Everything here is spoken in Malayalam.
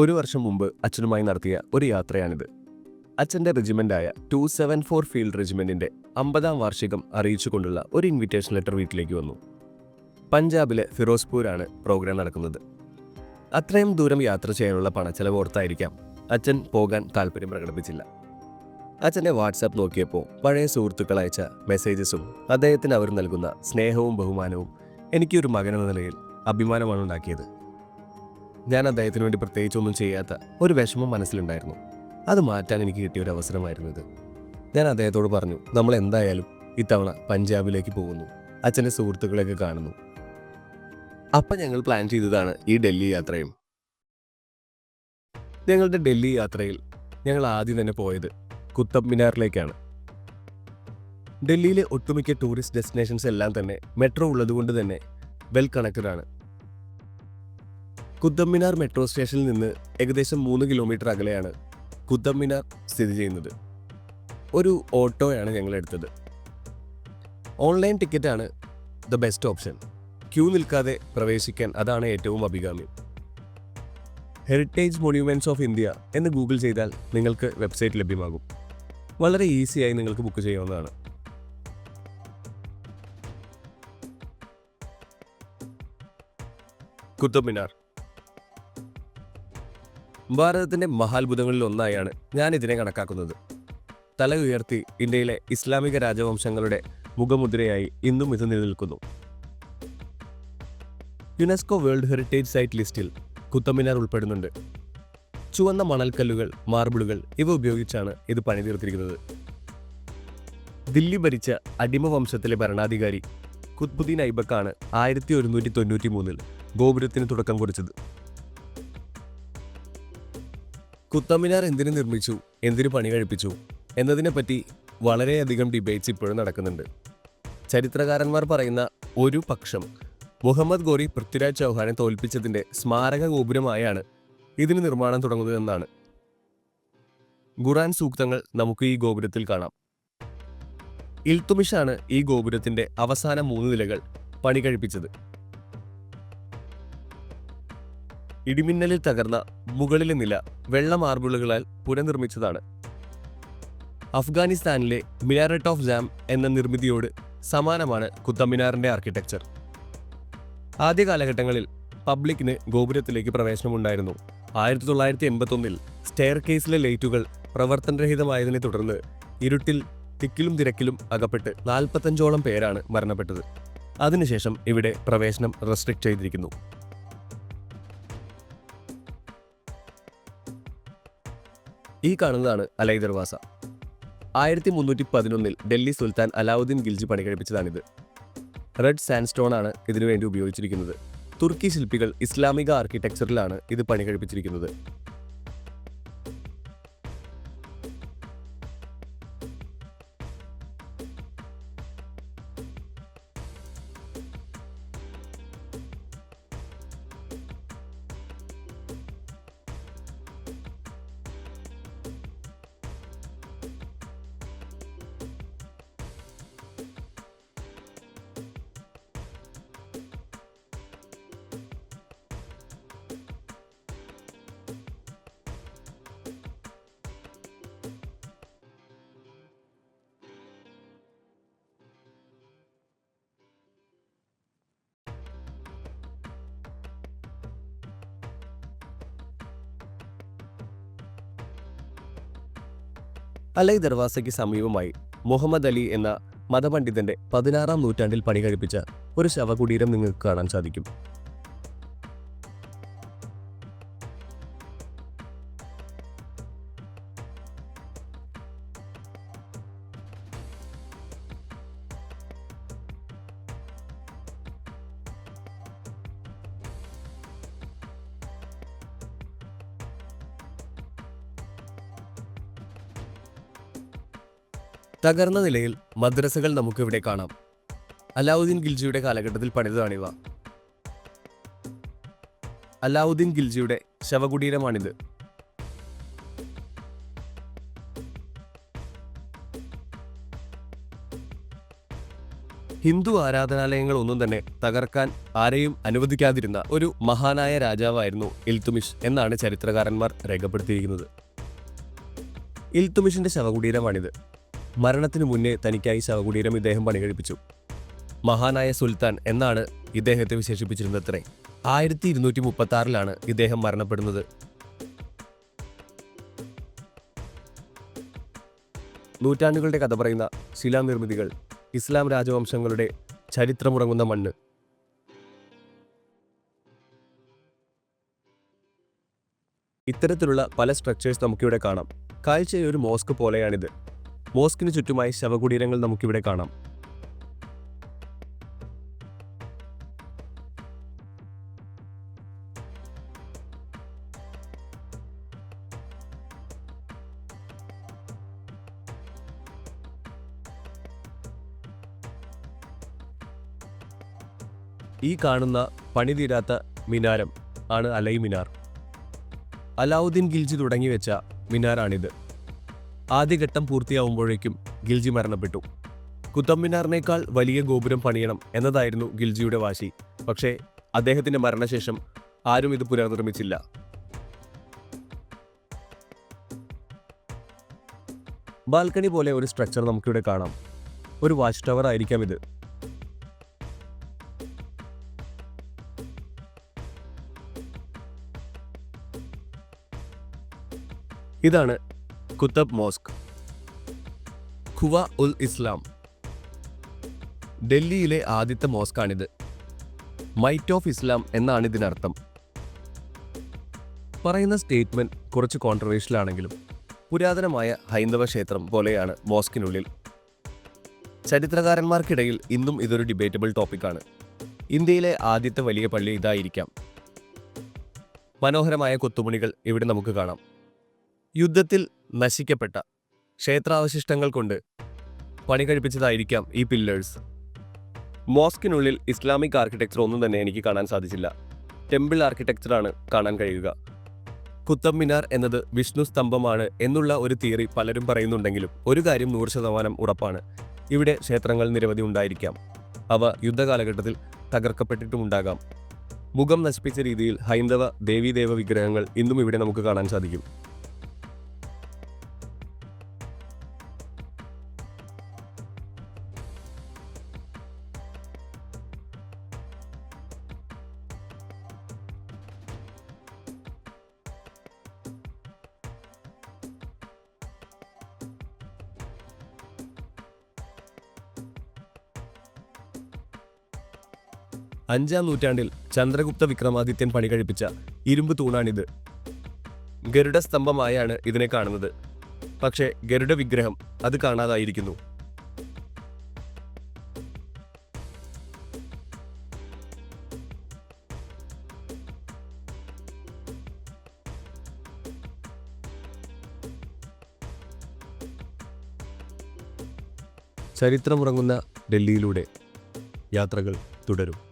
ഒരു വർഷം മുമ്പ് അച്ഛനുമായി നടത്തിയ ഒരു യാത്രയാണിത്. അച്ഛൻ്റെ റെജിമെൻ്റായ 274 ഫീൽഡ് റെജിമെൻറ്റിൻ്റെ 50-ാം വാർഷികം അറിയിച്ചുകൊണ്ടുള്ള ഒരു ഇൻവിറ്റേഷൻ ലെറ്റർ വീട്ടിലേക്ക് വന്നു. പഞ്ചാബിലെ ഫിറോസ്പൂരാണ് പ്രോഗ്രാം നടക്കുന്നത്. അത്രയും ദൂരം യാത്ര ചെയ്യാനുള്ള പണച്ചെലവ് ഓർത്തായിരിക്കാം അച്ഛൻ പോകാൻ താല്പര്യം പ്രകടിപ്പിച്ചില്ല. അച്ഛൻ്റെ വാട്സാപ്പ് നോക്കിയപ്പോൾ പഴയ സുഹൃത്തുക്കൾ അയച്ച മെസ്സേജസും അദ്ദേഹത്തിന് അവർ നൽകുന്ന സ്നേഹവും ബഹുമാനവും എനിക്കൊരു മകനെന്ന നിലയിൽ അഭിമാനമാണ് ഉണ്ടാക്കിയത്. ഞാൻ അദ്ദേഹത്തിന് വേണ്ടി പ്രത്യേകിച്ചൊന്നും ചെയ്യാത്ത ഒരു വിഷമം മനസ്സിലുണ്ടായിരുന്നു. അത് മാറ്റാൻ എനിക്ക് കിട്ടിയ ഒരു അവസരമായിരുന്നു ഇത്. ഞാൻ അദ്ദേഹത്തോട് പറഞ്ഞു, നമ്മൾ എന്തായാലും ഇത്തവണ പഞ്ചാബിലേക്ക് പോകുന്നു, അച്ഛൻ്റെ സുഹൃത്തുക്കളെയൊക്കെ കാണുന്നു. അപ്പം ഞങ്ങൾ പ്ലാൻ ചെയ്തതാണ് ഈ ഡൽഹി യാത്രയും. ഞങ്ങളുടെ ഡൽഹി യാത്രയിൽ ഞങ്ങൾ ആദ്യം തന്നെ പോയത് കുത്തബ് മിനാറിലേക്കാണ്. ഡൽഹിയിലെ ഒട്ടുമിക്ക ടൂറിസ്റ്റ് ഡെസ്റ്റിനേഷൻസ് എല്ലാം തന്നെ മെട്രോ ഉള്ളതുകൊണ്ട് തന്നെ വെൽ കണക്റ്റഡ് ആണ്. കുത്തബ് മിനാർ മെട്രോ സ്റ്റേഷനിൽ നിന്ന് ഏകദേശം 3 കിലോമീറ്റർ അകലെയാണ് കുത്തബ് മിനാർ സ്ഥിതി ചെയ്യുന്നത്. ഒരു ഓട്ടോയാണ് ഞങ്ങൾ എടുത്തത്. ഓൺലൈൻ ടിക്കറ്റാണ് ദ ബെസ്റ്റ് ഓപ്ഷൻ. ക്യൂ നിൽക്കാതെ പ്രവേശിക്കാൻ അതാണ് ഏറ്റവും അഭികാമ്യം. ഹെറിറ്റേജ് മൊണ്യൂമെൻറ്റ്സ് ഓഫ് ഇന്ത്യ എന്ന് ഗൂഗിൾ ചെയ്താൽ നിങ്ങൾക്ക് വെബ്സൈറ്റ് ലഭ്യമാകും. വളരെ ഈസിയായി നിങ്ങൾക്ക് ബുക്ക് ചെയ്യാവുന്നതാണ്. കുത്തബ് മിനാർ ഭാരതത്തിൻ്റെ മഹാത്ഭുതങ്ങളിൽ ഒന്നായാണ് ഞാൻ ഇതിനെ കണക്കാക്കുന്നത്. തല ഉയർത്തി ഇന്ത്യയിലെ ഇസ്ലാമിക രാജവംശങ്ങളുടെ മുഖമുദ്രയായി ഇന്നും ഇത് നിലനിൽക്കുന്നു. യുനെസ്കോ വേൾഡ് ഹെറിറ്റേജ് സൈറ്റ് ലിസ്റ്റിൽ കുത്തബ് മിനാർ ഉൾപ്പെടുന്നുണ്ട്. ചുവന്ന മണൽക്കല്ലുകൾ, മാർബിളുകൾ ഇവ ഉപയോഗിച്ചാണ് ഇത് പണിതീർത്തിരിക്കുന്നത്. ദില്ലി ഭരിച്ച അടിമ വംശത്തിലെ ഭരണാധികാരി ഖുത്ബുദ്ദീൻ ഐബക്കാണ് 1193 ഗോപുരത്തിന് തുടക്കം കുറിച്ചത്. കുത്തബ് മിനാർ എന്തിനു നിർമ്മിച്ചു, എന്തിനു പണി കഴിപ്പിച്ചു എന്നതിനെപ്പറ്റി വളരെയധികം ഡിബേറ്റ്സ് ഇപ്പോഴും നടക്കുന്നുണ്ട്. ചരിത്രകാരന്മാർ പറയുന്ന ഒരു പക്ഷം മുഹമ്മദ് ഗോറി പൃഥ്വിരാജ് ചൗഹാനെ തോൽപ്പിച്ചതിൻ്റെ സ്മാരക ഗോപുരമായാണ് ഇതിന് നിർമ്മാണം തുടങ്ങുന്നതെന്നാണ്. ഖുർആൻ സൂക്തങ്ങൾ നമുക്ക് ഈ ഗോപുരത്തിൽ കാണാം. ഇൽത്തുമിഷാണ് ഈ ഗോപുരത്തിന്റെ അവസാന 3 നിലകൾ പണി കഴിപ്പിച്ചത്. ഇടിമിന്നലിൽ തകർന്ന മുകളിലെ നില വെള്ള മാർബിളുകളാൽ പുനർനിർമ്മിച്ചതാണ്. അഫ്ഗാനിസ്ഥാനിലെ മിനാരറ്റ് ഓഫ് ജാം എന്ന നിർമ്മിതിയോട് സമാനമാണ് കുത്തബ് മിനാറിന്റെ ആർക്കിടെക്ചർ. ആദ്യ കാലഘട്ടങ്ങളിൽ പബ്ലിക്കിന് ഗോപുരത്തിലേക്ക് പ്രവേശനമുണ്ടായിരുന്നു. 1981 സ്റ്റെയർ കേസിലെ ലൈറ്റുകൾ പ്രവർത്തനരഹിതമായതിനെ തുടർന്ന് ഇരുട്ടിൽ തിക്കിലും തിരക്കിലും അകപ്പെട്ട് 45ഓളം പേരാണ് മരണപ്പെട്ടത്. അതിനുശേഷം ഇവിടെ പ്രവേശനം റെസ്ട്രിക്റ്റ് ചെയ്തിരിക്കുന്നു. ഈ കാണുന്നതാണ് അലൈ ദർവാസ. 1311 ഡൽഹി സുൽത്താൻ അലാവുദ്ദീൻ ഖിൽജി പണി കഴിപ്പിച്ചതാണിത്. റെഡ് സാൻഡ്സ്റ്റോൺ ആണ് ഇതിനുവേണ്ടി ഉപയോഗിച്ചിരിക്കുന്നത്. തുർക്കി ശില്പികൾ ഇസ്ലാമിക ആർക്കിടെക്ചറിലാണ് ഇത് പണി കഴിപ്പിച്ചിരിക്കുന്നത്. അലൈ ദർവാസയ്ക്ക് സമീപമായി മുഹമ്മദ് അലി എന്ന മതപണ്ഡിതന്റെ 16-ാം നൂറ്റാണ്ടിൽ പണി കഴിപ്പിച്ച ഒരു ശവകുടീരം നിങ്ങൾക്ക് കാണാൻ സാധിക്കും. തകർന്ന നിലയിൽ മദ്രസകൾ നമുക്കിവിടെ കാണാം. അലാവുദ്ദീൻ ഖിൽജിയുടെ കാലഘട്ടത്തിൽ പണിതതാണിവ. അലാവുദ്ദീൻ ഖിൽജിയുടെ ശവകുടീരമാണിത്. ഹിന്ദു ആരാധനാലയങ്ങളൊന്നും തന്നെ തകർക്കാൻ ആരെയും അനുവദിക്കാതിരുന്ന ഒരു മഹാനായ രാജാവായിരുന്നു ഇൽത്തുമിഷ് എന്നാണ് ചരിത്രകാരന്മാർ രേഖപ്പെടുത്തിയിരിക്കുന്നത്. ഇൽത്തുമിഷിന്റെ ശവകുടീരമാണിത്. മരണത്തിനു മുന്നേ തനിക്കായി ശവകുടീരം ഇദ്ദേഹം പണികഴിപ്പിച്ചു. മഹാനായ സുൽത്താൻ എന്നാണ് ഇദ്ദേഹത്തെ വിശേഷിപ്പിച്ചിരുന്നത്രേ. 1236 ഇദ്ദേഹം മരണപ്പെടുന്നത്. നൂറ്റാണ്ടുകളുടെ കഥ പറയുന്ന ശിലാനിർമ്മിതികൾ, ഇസ്ലാം രാജവംശങ്ങളുടെ ചരിത്രമുറങ്ങുന്ന മണ്ണ്. ഇത്തരത്തിലുള്ള പല സ്ട്രക്ചേഴ്സ് നമുക്കിവിടെ കാണാം. കാഴ്ചയൊരു മോസ്ക് പോലെയാണിത്. മോസ്കിന് ചുറ്റുമായി ശവകുടീരങ്ങൾ നമുക്കിവിടെ കാണാം. ഈ കാണുന്ന പണിതീരാത്ത മിനാരം ആണ് അലൈ മിനാർ. അലാവുദ്ദീൻ ഖിൽജി തുടങ്ങിവെച്ച മിനാറാണിത്. ആദ്യഘട്ടം പൂർത്തിയാവുമ്പോഴേക്കും ഖിൽജി മരണപ്പെട്ടു. കുത്തബ് മിനാറിനേക്കാൾ വലിയ ഗോപുരം പണിയണം എന്നതായിരുന്നു ഖിൽജിയുടെ വാശി. പക്ഷേ അദ്ദേഹത്തിന്റെ മരണശേഷം ആരും ഇത് പുനർനിർമ്മിച്ചില്ല. ബാൽക്കണി പോലെ ഒരു സ്ട്രക്ചർ നമുക്കിവിടെ കാണാം. ഒരു വാച്ച് ടവർ ആയിരിക്കാം ഇത്. ഇതാണ് കുത്തബ് മോസ്ക്, ഖുവ ഉൽ ഇസ്ലാം. ഡൽഹിയിലെ ആദ്യത്തെ മോസ്കാണിത്. മൈറ്റ് ഓഫ് ഇസ്ലാം എന്നാണ് ഇതിനർത്ഥം. പറയുന്ന സ്റ്റേറ്റ്മെന്റ് കുറച്ച് കോൺട്രവേഴ്ഷ്യൽ ആണെങ്കിലും പുരാതനമായ ഹൈന്ദവ ക്ഷേത്രം പോലെയാണ് മോസ്കിനുള്ളിൽ. ചരിത്രകാരന്മാർക്കിടയിൽ ഇന്നും ഇതൊരു ഡിബേറ്റബിൾ ടോപ്പിക്കാണ്. ഇന്ത്യയിലെ ആദ്യത്തെ വലിയ പള്ളി ഇതായിരിക്കാം. മനോഹരമായ കൊത്തുപണികൾ ഇവിടെ നമുക്ക് കാണാം. യുദ്ധത്തിൽ നശിക്കപ്പെട്ട ക്ഷേത്രാവശിഷ്ടങ്ങൾ കൊണ്ട് പണി കഴിപ്പിച്ചതായിരിക്കാം ഈ പില്ലേഴ്സ്. മോസ്കിനുള്ളിൽ ഇസ്ലാമിക് ആർക്കിടെക്ചർ ഒന്നും തന്നെ എനിക്ക് കാണാൻ സാധിച്ചില്ല. ടെമ്പിൾ ആർക്കിടെക്ചറാണ് കാണാൻ കഴിയുക. കുത്തബ് മിനാർ എന്നത് വിഷ്ണു സ്തംഭമാണ് എന്നുള്ള ഒരു തിയറി പലരും പറയുന്നുണ്ടെങ്കിലും ഒരു കാര്യം 100% ഉറപ്പാണ്. ഇവിടെ ക്ഷേത്രങ്ങൾ നിരവധി ഉണ്ടായിരിക്കാം. അവ യുദ്ധകാലഘട്ടത്തിൽ തകർക്കപ്പെട്ടിട്ടുമുണ്ടാകാം. മുഖം നശിപ്പിച്ച രീതിയിൽ ഹൈന്ദവ ദേവീദേവ വിഗ്രഹങ്ങൾ ഇന്നും ഇവിടെ നമുക്ക് കാണാൻ സാധിക്കും. അഞ്ചാം നൂറ്റാണ്ടിൽ ചന്ദ്രഗുപ്ത വിക്രമാദിത്യൻ പണികഴിപ്പിച്ച ഇരുമ്പ് തൂണാണിത്. ഗരുഡ സ്തംഭമായാണ് ഇതിനെ കാണുന്നത്. പക്ഷേ ഗരുഡ വിഗ്രഹം അത് കാണാതായിരിക്കുന്നു. ചരിത്രമുറങ്ങുന്ന ഡൽഹിയിലൂടെ യാത്രകൾ തുടരും.